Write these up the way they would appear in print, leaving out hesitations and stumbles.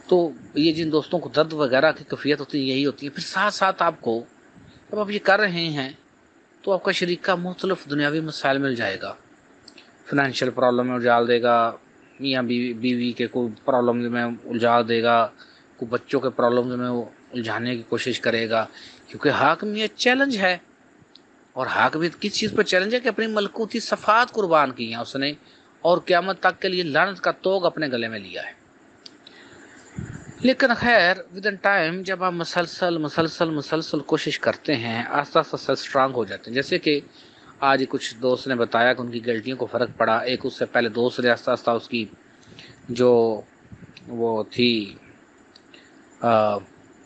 تو یہ جن دوستوں کو درد وغیرہ کی کیفیت ہوتی ہے یہی ہوتی ہے. پھر ساتھ ساتھ آپ کو جب آپ یہ کر رہے ہیں تو آپ کا شریک کا مختلف دنیاوی مسائل مل جائے گا. فنینشیل پرابلم میں الجھا دے گا، میاں بیوی کے کوئی پرابلم میں الجھا دے گا، کوئی بچوں کے پرابلم میں وہ الجھانے کی کوشش کرے گا. کیونکہ حاکمیت چیلنج ہے، اور حاکمیت کس چیز پر چیلنج ہے کہ اپنی ملکوتی صفات قربان کی ہیں اس نے، اور قیامت تک کے لیے لعنت کا توگ اپنے گلے میں لیا ہے. لیکن خیر ود ان ٹائم جب آپ مسلسل کوشش کرتے ہیں، آہستہ آہستہ اسٹرانگ ہو جاتے ہیں. جیسے کہ آج کچھ دوست نے بتایا کہ ان کی غلطیوں کو فرق پڑا. ایک اس سے پہلے دوست نے آہستہ آہستہ اس کی جو وہ تھی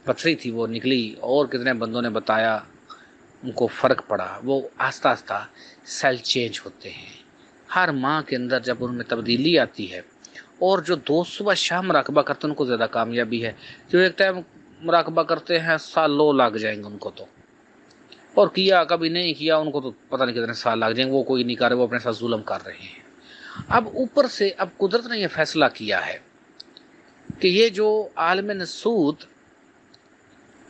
پتھری تھی وہ نکلی، اور کتنے بندوں نے بتایا ان کو فرق پڑا. وہ آہستہ آہستہ سیل چینج ہوتے ہیں. ہر ماہ کے اندر جب ان میں تبدیلی آتی ہے، اور جو دوست صبح شام مراقبہ کرتے ہیں ان کو زیادہ کامیابی ہے. جو ایک ٹائم مراقبہ کرتے ہیں سالوں لگ جائیں گے ان کو تو، اور کیا کبھی نہیں کیا ان کو تو پتہ نہیں کتنے سال لگ جائیں گے. وہ کوئی نہیں کر رہے، وہ اپنے ساتھ ظلم کر رہے ہیں. اب اوپر سے اب قدرت نے یہ فیصلہ کیا ہے کہ یہ جو عالم نسود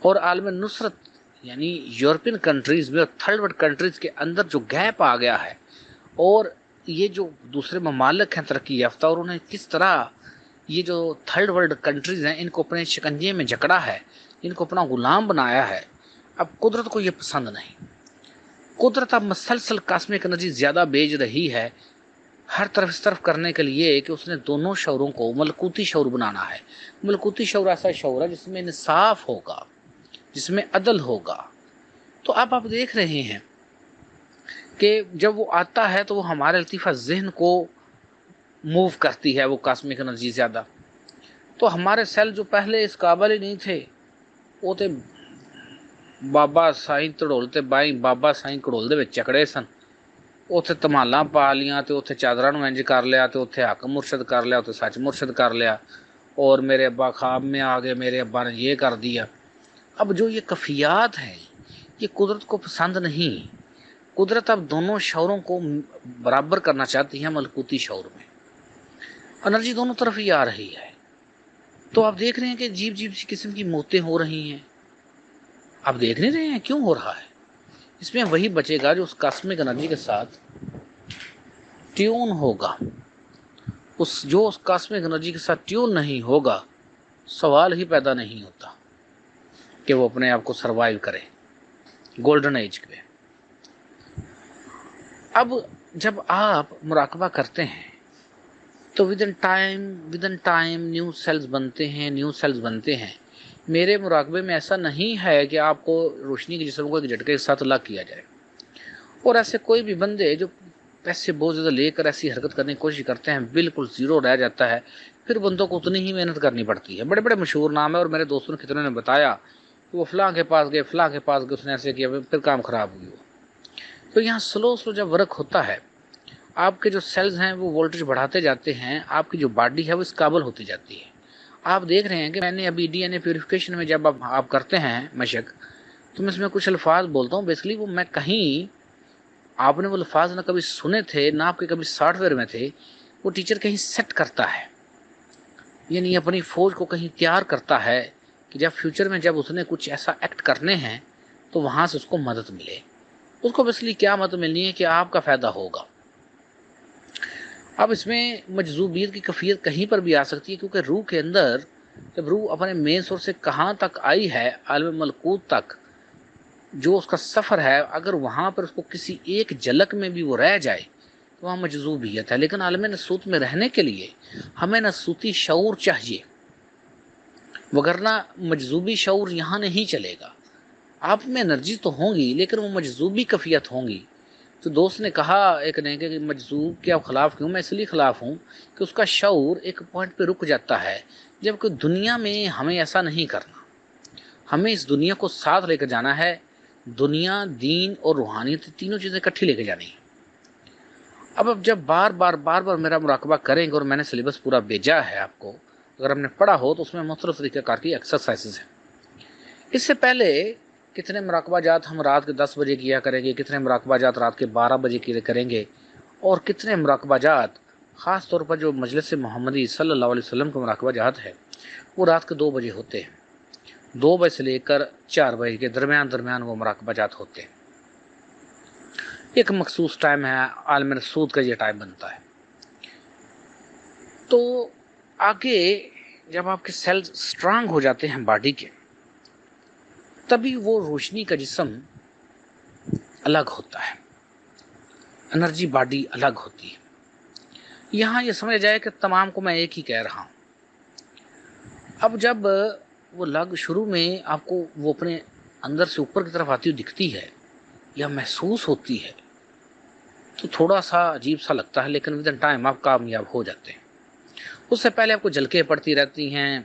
اور عالم نصرت یعنی یورپین کنٹریز میں اور تھرڈ ورلڈ کنٹریز کے اندر جو گیپ آ گیا ہے، اور یہ جو دوسرے ممالک ہیں ترقی یافتہ، اور انہیں کس طرح یہ جو تھرڈ ورلڈ کنٹریز ہیں ان کو اپنے شکنجے میں جکڑا ہے، ان کو اپنا غلام بنایا ہے. اب قدرت کو یہ پسند نہیں. قدرت اب مسلسل کاسمک انرجی زیادہ بھیج رہی ہے ہر طرف اس طرف کرنے کے لیے کہ اس نے دونوں شعوروں کو ملکوتی شعور بنانا ہے. ملکوتی شعور ایسا شعور ہے جس میں انصاف ہوگا، جس میں عدل ہوگا. تو اب آپ دیکھ رہے ہیں کہ جب وہ آتا ہے تو وہ ہمارے لطیفہ ذہن کو موو کرتی ہے، وہ کاسمک انرجی زیادہ. تو ہمارے سیل جو پہلے اس قابل ہی نہیں تھے، وہ تھے بابا سائیں تڑولتے بائیں بابا سائیں کڑول دے وچ چکڑے سن. اتنے تمالاں پا لیاں تے اتنے چادراں نوں انج کر لیا تے اتنے حق مرشد کر لیا، اتنے سچ مرشد کر لیا، اور میرے ابا خواب میں آ گئے، میرے ابا نے یہ کر دیا. اب جو یہ کفیات ہیں یہ قدرت کو پسند نہیں. قدرت اب دونوں شعوروں کو برابر کرنا چاہتی ہے. ملکوتی شعور میں انرجی دونوں طرف ہی آ رہی ہے. تو آپ دیکھ رہے ہیں کہ عجیب سی قسم کی موتیں ہو رہی ہیں. آپ دیکھ نہیں رہے ہیں کیوں ہو رہا ہے؟ اس میں وہی بچے گا جو اس کاسمک انرجی کے ساتھ ٹیون ہوگا. جو اس کاسمک انرجی کے ساتھ ٹیون نہیں ہوگا، سوال ہی پیدا نہیں ہوتا کہ وہ اپنے آپ کو سروائیو کرے گولڈن ایج پہ. اب جب آپ مراقبہ کرتے ہیں تو within time new cells بنتے ہیں. میرے مراقبے میں ایسا نہیں ہے کہ آپ کو روشنی کے جسم کو ایک جھٹکے کے ساتھ الگ کیا جائے، اور ایسے کوئی بھی بندے جو پیسے بہت زیادہ لے کر ایسی حرکت کرنے کی کوشش کرتے ہیں بالکل زیرو رہ جاتا ہے. پھر بندوں کو اتنی ہی محنت کرنی پڑتی ہے. بڑے بڑے مشہور نام ہے، اور میرے دوستوں نے کتنے نے بتایا کہ وہ فلاں کے پاس گئے اس نے ایسے کیا، پھر کام خراب ہوئی. تو یہاں سلو جب ورک ہوتا ہے، آپ کے جو سیلز ہیں وہ وولٹیج بڑھاتے جاتے ہیں، آپ کی جو باڈی ہے وہ اس قابل ہوتی جاتی ہے. آپ دیکھ رہے ہیں کہ میں نے ابھی ڈی این اے پیوریفیکیشن میں جب آپ کرتے ہیں مشق، تو میں اس میں کچھ الفاظ بولتا ہوں. بیسکلی وہ میں کہیں آپ نے وہ الفاظ نہ کبھی سنے تھے نہ آپ کے کبھی سافٹ ویئر میں تھے. وہ ٹیچر کہیں سیٹ کرتا ہے، یعنی اپنی فوج کو کہیں تیار کرتا ہے کہ جب فیوچر میں جب اس نے کچھ ایسا ایکٹ کرنے ہیں تو وہاں سے اس کو مدد ملے. اس کو بیسکلی کیا مدد ملنی ہے کہ آپ کا فائدہ ہوگا. اب اس میں مجذوبیت کی کیفیت کہیں پر بھی آ سکتی ہے، کیونکہ روح کے اندر جب روح اپنے مین سورس سے کہاں تک آئی ہے، عالم ملکوت تک جو اس کا سفر ہے، اگر وہاں پر اس کو کسی ایک جھلک میں بھی وہ رہ جائے تو وہاں مجذوبیت ہے. لیکن عالم نسوت میں رہنے کے لیے ہمیں نسوتی شعور چاہیے، وگرنہ مجذوبی شعور یہاں نہیں چلے گا. آپ میں انرجی تو ہوں گی لیکن وہ مجذوبی کیفیت ہوں گی. تو دوست نے کہا ایک نے کہ مجذوب کے آپ خلاف کیوں؟ میں اس لیے خلاف ہوں کہ اس کا شعور ایک پوائنٹ پہ رک جاتا ہے، جبکہ دنیا میں ہمیں ایسا نہیں کرنا. ہمیں اس دنیا کو ساتھ لے کر جانا ہے. دنیا، دین اور روحانیت تینوں چیزیں اکٹھی لے کے جانی ہیں. اب جب بار بار میرا مراقبہ کریں گے، اور میں نے سلیبس پورا بھیجا ہے آپ کو، اگر ہم نے پڑھا ہو تو اس میں مختلف طریقہ کار کی ایکسرسائزز ہیں. اس سے پہلے کتنے مراقبہ جات ہم رات کے 10 بجے کیا کریں گے، کتنے مراقبہ جات رات کے 12 بجے کیا کریں گے، اور کتنے مراقبہ جات خاص طور پر جو مجلس محمدی صلی اللہ علیہ وسلم کے مراقبہ جات ہے وہ رات کے 2 بجے ہوتے ہیں. 2 بجے سے لے کر 4 بجے کے درمیان وہ مراقبہ جات ہوتے ہیں. ایک مخصوص ٹائم ہے، عالم رسود کا یہ ٹائم بنتا ہے. تو آگے جب آپ کے سیلز اسٹرانگ ہو جاتے ہیں باڈی کے، تبھی وہ روشنی کا جسم الگ ہوتا ہے، انرجی باڈی الگ ہوتی ہے. یہاں یہ سمجھ جائے کہ تمام کو میں ایک ہی کہہ رہا ہوں. اب جب وہ لگ شروع میں آپ کو وہ اپنے اندر سے اوپر کی طرف آتی ہوئی دکھتی ہے یا محسوس ہوتی ہے تو تھوڑا سا عجیب سا لگتا ہے، لیکن ود ان ٹائم آپ کامیاب ہو جاتے ہیں. اس سے پہلے آپ کو جھلکیں پڑتی رہتی ہیں،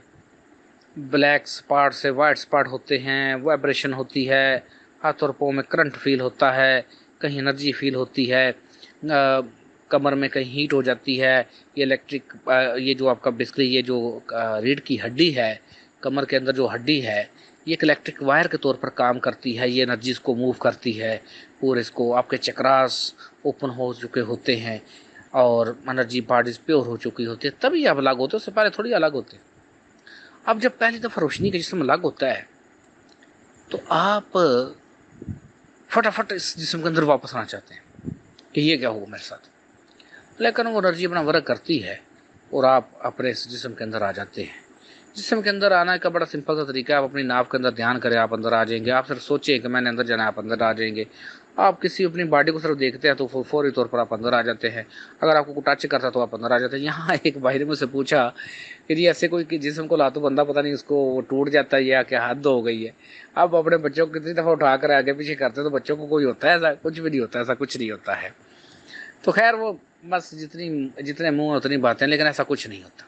بلیک اسپاٹ سے وائٹ اسپاٹ ہوتے ہیں، وائبریشن ہوتی ہے، ہاتھ اور پاؤں میں کرنٹ فیل ہوتا ہے، کہیں انرجی فیل ہوتی ہے، کمر میں کہیں ہیٹ ہو جاتی ہے. یہ الیکٹرک یہ جو آپ کا بیسکلی یہ جو ریڑھ کی ہڈی ہے، کمر کے اندر جو ہڈی ہے، یہ ایک الیکٹرک وائر کے طور پر کام کرتی ہے. یہ انرجیز کو موو کرتی ہے پورے اس کو. آپ کے چکراس اوپن ہو چکے ہوتے ہیں اور انرجی باڈیز پیور ہو چکی ہوتی ہے، تبھی آپ الگ ہوتے ہیں، اس سے پہلے تھوڑی الگ ہوتے ہیں. اب جب پہلی دفعہ روشنی کا جسم الگ ہوتا ہے تو آپ فٹافٹ اس جسم کے اندر واپس آنا چاہتے ہیں کہ یہ کیا ہوا میرے ساتھ، لیکن وہ انرجی اپنا ورک کرتی ہے اور آپ اپنے اس جسم کے اندر آ جاتے ہیں. جسم کے اندر آنا کا بڑا سمپل سا طریقہ ہے. آپ اپنی ناف کے اندر دھیان کریں، آپ اندر آ جائیں گے. آپ صرف سوچیں کہ میں نے اندر جانا ہے، آپ اندر آ جائیں گے. آپ کسی اپنی باڈی کو صرف دیکھتے ہیں تو فوری طور پر آپ اندر آ جاتے ہیں. اگر آپ کو ٹچ کرتا تو آپ اندر آ جاتے ہیں. یہاں ایک بھائی نے مجھ سے پوچھا کہ جی ایسے کوئی جسم کو لاتو بندہ پتہ نہیں اس کو وہ ٹوٹ جاتا ہے یا کیا حد ہو گئی ہے. آپ اپنے بچوں کو کتنی دفعہ اٹھا کر آگے پیچھے کرتے تو بچوں کو کوئی ہوتا ہے ایسا؟ کچھ بھی نہیں ہوتا، ایسا کچھ نہیں ہوتا ہے. تو خیر وہ بس جتنے منہ اتنی باتیں، لیکن ایسا کچھ نہیں ہوتا.